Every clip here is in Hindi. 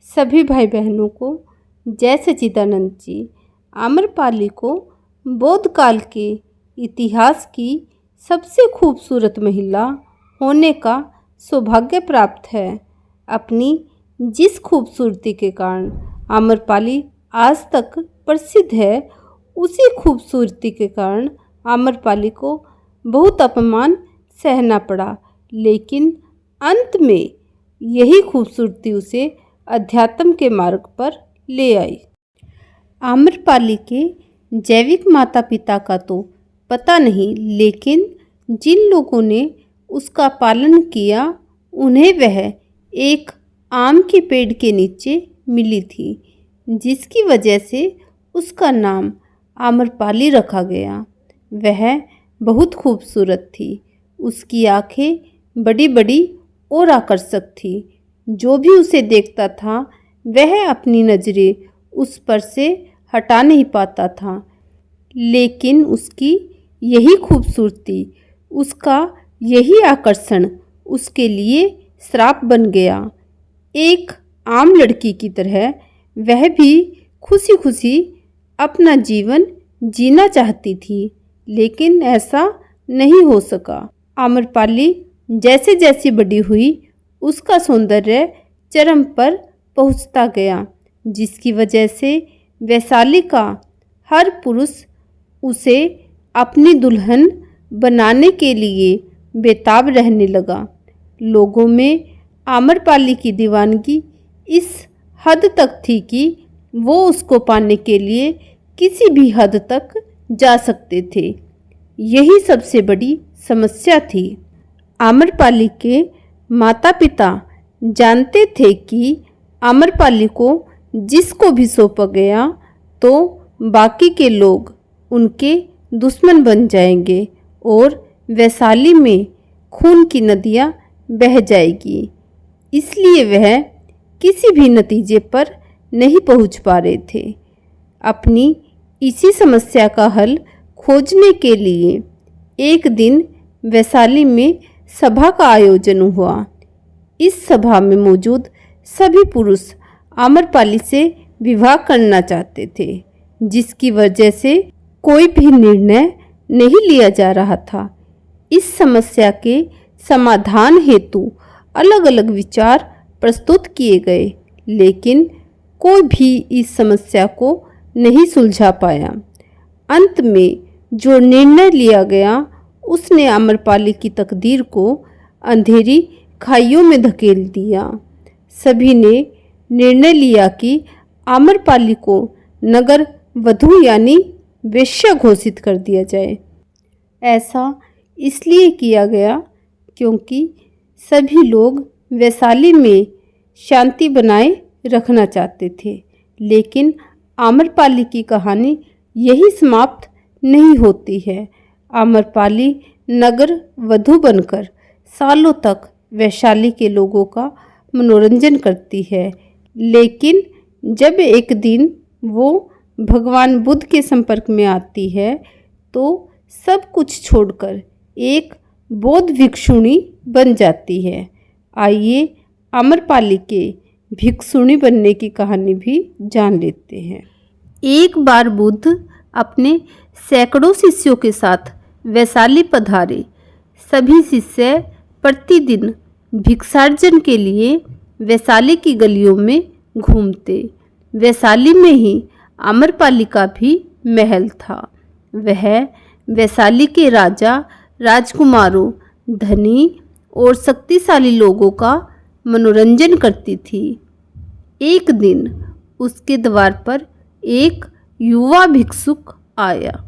सभी भाई बहनों को जय सच्चिदानंद जी। आम्रपाली को बौद्ध काल के इतिहास की सबसे खूबसूरत महिला होने का सौभाग्य प्राप्त है। अपनी जिस खूबसूरती के कारण आम्रपाली आज तक प्रसिद्ध है, उसी खूबसूरती के कारण आम्रपाली को बहुत अपमान सहना पड़ा, लेकिन अंत में यही खूबसूरती उसे अध्यात्म के मार्ग पर ले आई। आम्रपाली के जैविक माता पिता का तो पता नहीं, लेकिन जिन लोगों ने उसका पालन किया उन्हें वह एक आम के पेड़ के नीचे मिली थी, जिसकी वजह से उसका नाम आम्रपाली रखा गया। वह बहुत खूबसूरत थी। उसकी आंखें बड़ी बड़ी और आकर्षक थी। जो भी उसे देखता था वह अपनी नज़रें उस पर से हटा नहीं पाता था। लेकिन उसकी यही खूबसूरती, उसका यही आकर्षण उसके लिए श्राप बन गया। एक आम लड़की की तरह वह भी खुशी खुशी अपना जीवन जीना चाहती थी, लेकिन ऐसा नहीं हो सका। आम्रपाली जैसे जैसे बड़ी हुई, उसका सौंदर्य चरम पर पहुंचता गया, जिसकी वजह से वैशाली का हर पुरुष उसे अपनी दुल्हन बनाने के लिए बेताब रहने लगा। लोगों में आम्रपाली की दीवानगी इस हद तक थी कि वो उसको पाने के लिए किसी भी हद तक जा सकते थे। यही सबसे बड़ी समस्या थी। आम्रपाली के माता पिता जानते थे कि आम्रपाली को जिसको भी सौंपा गया तो बाकी के लोग उनके दुश्मन बन जाएंगे और वैशाली में खून की नदियाँ बह जाएगी। इसलिए वह किसी भी नतीजे पर नहीं पहुंच पा रहे थे। अपनी इसी समस्या का हल खोजने के लिए एक दिन वैशाली में सभा का आयोजन हुआ। इस सभा में मौजूद सभी पुरुष आम्रपाली से विवाह करना चाहते थे, जिसकी वजह से कोई भी निर्णय नहीं लिया जा रहा था। इस समस्या के समाधान हेतु अलग अलग विचार प्रस्तुत किए गए, लेकिन कोई भी इस समस्या को नहीं सुलझा पाया। अंत में जो निर्णय लिया गया उसने आम्रपाली की तकदीर को अंधेरी खाइयों में धकेल दिया। सभी ने निर्णय लिया कि आम्रपाली को नगर वधू यानी वेश्या घोषित कर दिया जाए। ऐसा इसलिए किया गया क्योंकि सभी लोग वैशाली में शांति बनाए रखना चाहते थे, लेकिन आम्रपाली की कहानी यही समाप्त नहीं होती है। आम्रपाली नगर वधू बनकर सालों तक वैशाली के लोगों का मनोरंजन करती है, लेकिन जब एक दिन वो भगवान बुद्ध के संपर्क में आती है तो सब कुछ छोड़कर एक बौद्ध भिक्षुणी बन जाती है। आइए आम्रपाली के भिक्षुणी बनने की कहानी भी जान लेते हैं। एक बार बुद्ध अपने सैकड़ों शिष्यों के साथ वैशाली पधारे। सभी शिष्य प्रतिदिन भिक्षार्जन के लिए वैशाली की गलियों में घूमते। वैशाली में ही आम्रपाली का भी महल था। वह वैशाली के राजा राजकुमारों, धनी और शक्तिशाली लोगों का मनोरंजन करती थी। एक दिन उसके द्वार पर एक युवा भिक्षुक आया।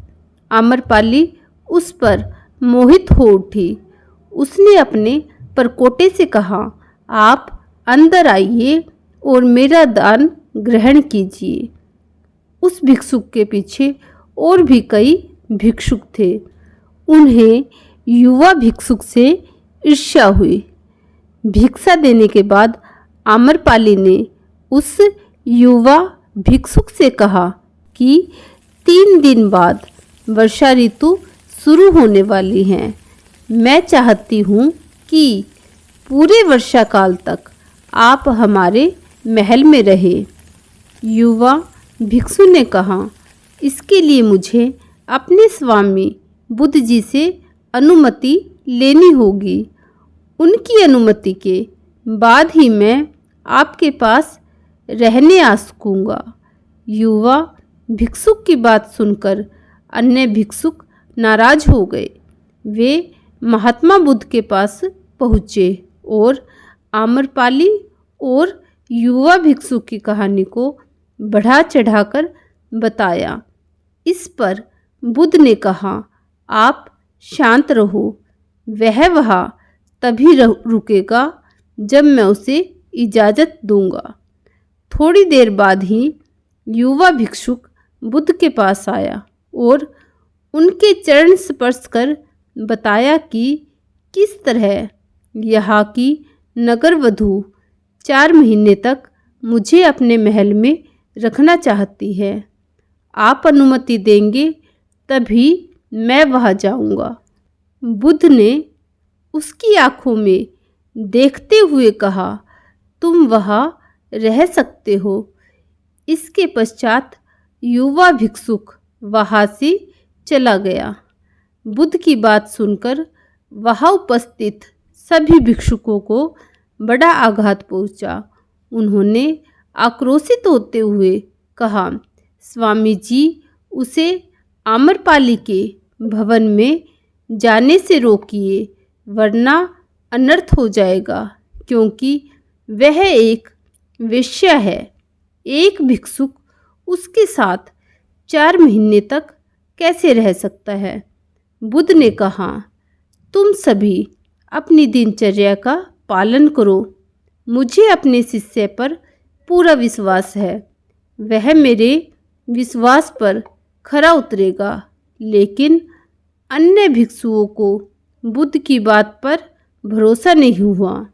आम्रपाली उस पर मोहित हो उठी। उसने अपने परकोटे से कहा, आप अंदर आइए और मेरा दान ग्रहण कीजिए। उस भिक्षुक के पीछे और भी कई भिक्षुक थे। उन्हें युवा भिक्षुक से ईर्ष्या हुई। भिक्षा देने के बाद आम्रपाली ने उस युवा भिक्षुक से कहा कि 3 दिन बाद वर्षा ऋतु शुरू होने वाली है। मैं चाहती हूँ कि पूरे वर्षा काल तक आप हमारे महल में रहे। युवा भिक्षु ने कहा, इसके लिए मुझे अपने स्वामी बुद्ध जी से अनुमति लेनी होगी। उनकी अनुमति के बाद ही मैं आपके पास रहने आ सकूँगा। युवा भिक्षुक की बात सुनकर अन्य भिक्षुक नाराज हो गए। वे महात्मा बुद्ध के पास पहुँचे और आम्रपाली और युवा भिक्षुक की कहानी को बढ़ा चढ़ाकर बताया। इस पर बुद्ध ने कहा, आप शांत रहो, वह वहाँ तभी रुकेगा जब मैं उसे इजाज़त दूंगा। थोड़ी देर बाद ही युवा भिक्षुक बुद्ध के पास आया और उनके चरण स्पर्श कर बताया कि किस तरह यहाँ की नगर वधू 4 महीने तक मुझे अपने महल में रखना चाहती है। आप अनुमति देंगे तभी मैं वहाँ जाऊँगा। बुद्ध ने उसकी आँखों में देखते हुए कहा, तुम वहाँ रह सकते हो। इसके पश्चात युवा भिक्षुक वहाँ से चला गया। बुद्ध की बात सुनकर वहाँ उपस्थित सभी भिक्षुकों को बड़ा आघात पहुँचा। उन्होंने आक्रोशित होते हुए कहा, स्वामी जी, उसे आम्रपाली के भवन में जाने से रोकिए, वरना अनर्थ हो जाएगा, क्योंकि वह एक वेश्या है। एक भिक्षुक उसके साथ 4 महीने तक कैसे रह सकता है? बुद्ध ने कहा, तुम सभी अपनी दिनचर्या का पालन करो। मुझे अपने शिष्य पर पूरा विश्वास है। वह मेरे विश्वास पर खरा उतरेगा। लेकिन अन्य भिक्षुओं को बुद्ध की बात पर भरोसा नहीं हुआ।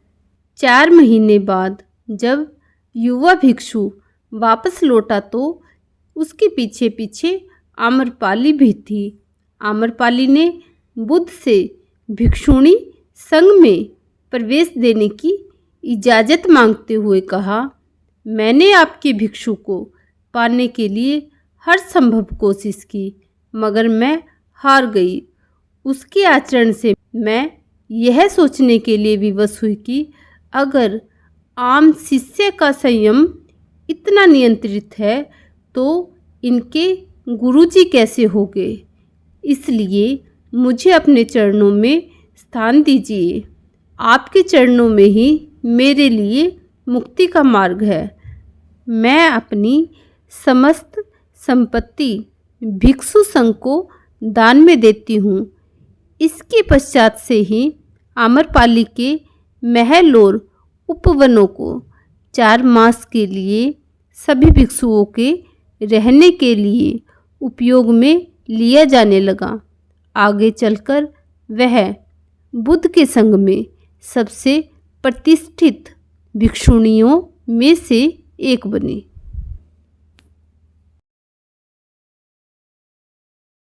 4 महीने बाद जब युवा भिक्षु वापस लौटा तो उसके पीछे पीछे आम्रपाली भी थी। आम्रपाली ने बुद्ध से भिक्षुणी संघ में प्रवेश देने की इजाज़त मांगते हुए कहा, मैंने आपके भिक्षु को पाने के लिए हर संभव कोशिश की, मगर मैं हार गई। उसके आचरण से मैं यह सोचने के लिए विवश हुई कि अगर आम शिष्य का संयम इतना नियंत्रित है तो इनके गुरुजी कैसे होंगे। इसलिए मुझे अपने चरणों में स्थान दीजिए। आपके चरणों में ही मेरे लिए मुक्ति का मार्ग है। मैं अपनी समस्त संपत्ति भिक्षु संघ को दान में देती हूँ। इसके पश्चात से ही आम्रपाली के महल और उपवनों को 4 मास के लिए सभी भिक्षुओं के रहने के लिए उपयोग में लिया जाने लगा। आगे चलकर वह बुद्ध के संघ में सबसे प्रतिष्ठित भिक्षुणियों में से एक बनी।